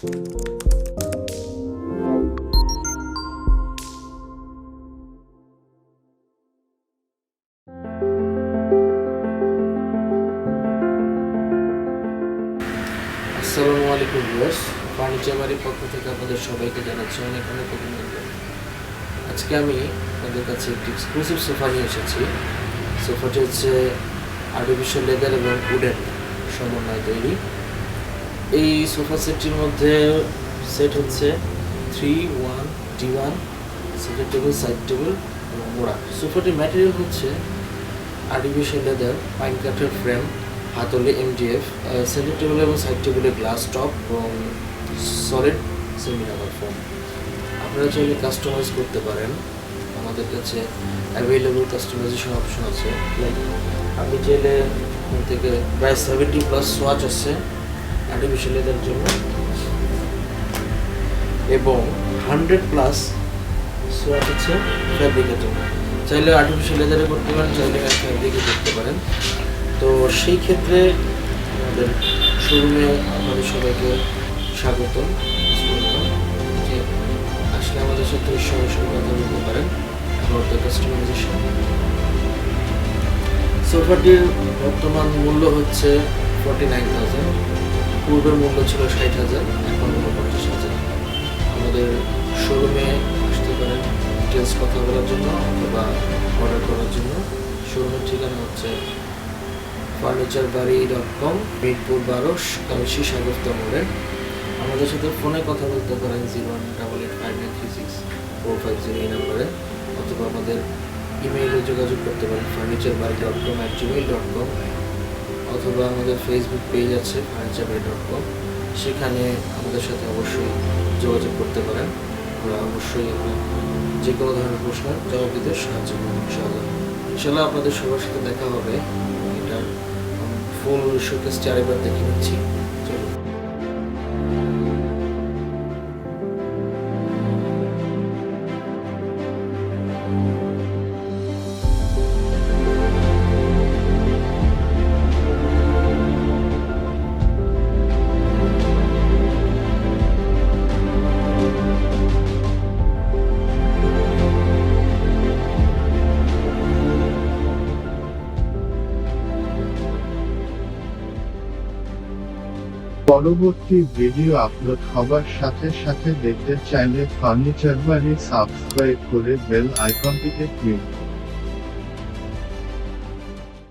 আসসালামু আলাইকুম ভিউয়ার্স, ফার্নিচারবাড়ির পক্ষ থেকে আপনাদের সবাইকে জানাচ্ছি অনেক অনেক অভিনন্দন। আজকে আমি আপনাদের কাছে একটি এক্সক্লুসিভ সোফা নিয়ে এসেছি। সোফাটি হচ্ছে আর্টিফিশিয়াল লেদার এবং উডেন সমন্বয়ে তৈরি। এই সোফা সেটটির মধ্যে সেট হচ্ছে 3-1 D1 centre table, side table এবং মোড়া। সোফাটির ম্যাটেরিয়াল হচ্ছে আর্টিফিশিয়াল লেদার, পাইন কাঠের ফ্রেম, হাতলে MDF, সেন্টার টেবিল এবং সাইড টেবিলে গ্লাস টপ এবং সলিড সেমি রাবার ফোম। আপনারা চাইলে কাস্টমাইজ করতে পারেন, আমাদের কাছে অ্যাভেলেবল কাস্টমাইজেশন অপশন আছে। লাইক আপনি চাইলে এখান থেকে প্রায় 70+ সোয়াচ আছে আর্টিফিশিয়াল লেদার জন্য এবং 100+ সোয়াচ আছে ফ্যাব্রিকের। চাইলে আর্টিফিশিয়াল লেদারে করতে পারেন, চাইলে ফ্যাব্রিকে করতে পারেন। তো সেই ক্ষেত্রে আমাদের শোরুমে আপনাদের সবাইকে স্বাগত। যে আসলে আমাদের সাথে সরাসরি কথা বলতে পারেন অ্যাবাউট দ্য কাস্টমাইজেশন। সোফাটির বর্তমান মূল্য হচ্ছে 49,000, পূর্বের মূল্য ছিল 60,000, এখন 50,000। আমাদের শোরুমে আসতে পারেন ডিটেলস কথা বলার জন্য অথবা অর্ডার করার জন্য। শোরুমের ঠিকানা হচ্ছে furniturebari.com, মিরপুর 12, কামিশি সাগরতা মোড়ে। আমাদের সাথে ফোনে কথা বলতে পারেন 0188593645 এই নাম্বারে, অথবা আমাদের ইমেইলে যোগাযোগ করতে পারেন furniturebari.com@gmail.com, অথবা আমাদের ফেসবুক পেজ আছে furniturebari.com, সেখানে আমাদের সাথে অবশ্যই যোগাযোগ করতে পারেন। আমরা অবশ্যই যে কোনো ধরনের প্রশ্নের জবাব দিতে সাহায্য করব ইনশাআল্লাহ। আপনাদের সবার সাথে দেখা হবে। এটার ফুল শোকেসটি আরেকবার দেখে নিচ্ছি। চলুন। পরবর্তী ভিডিও আপলোড হবার সাথে সাথে দেখতে চাইলে ফার্নিচার বাড়ি সাবস্ক্রাইব করে বেল আইকনটিতে ক্লিক